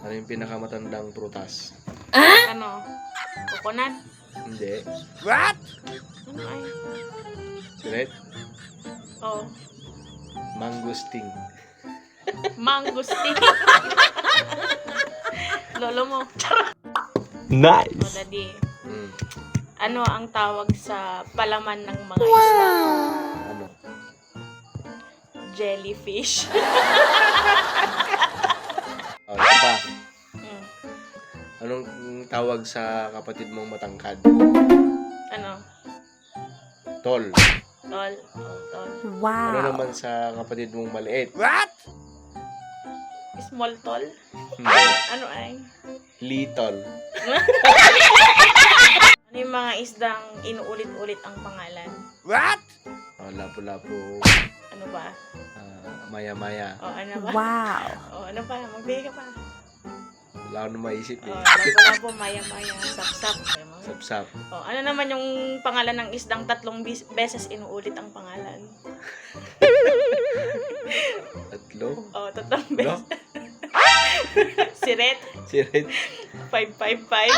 Ano yung pinakamatandang prutas? Ano? Coconut? Hindi. Ano ay? Siret? Oh. Mangosteen. Mangosteen. Lolo mo. Nice. O, daddy. Hmm. Ano ang tawag sa palaman ng mga isda? Ano? Jellyfish. Oh, ito pa. Mm. Anong tawag sa kapatid mong matangkad? Ano? Tol. Tol. Oh, tol. Ano naman sa kapatid mong maliit? Small tol? Hindi. Ano ay? Little. Ano yung mga isdang inuulit-ulit ang pangalan? Oh, lapu-lapu. Ano ba? Maya-maya. O, ano ba? Wow. O, ano pa? Magbigay ka pa. Wala ko na maisip O, eh. lapo-lapo, maya-maya, sap-sap. Sapsap. O, ano naman yung pangalan ng isdang 3 beses inuulit ang pangalan? Tatlo. O, 3 Blo? beses. Siret, Siret. 555.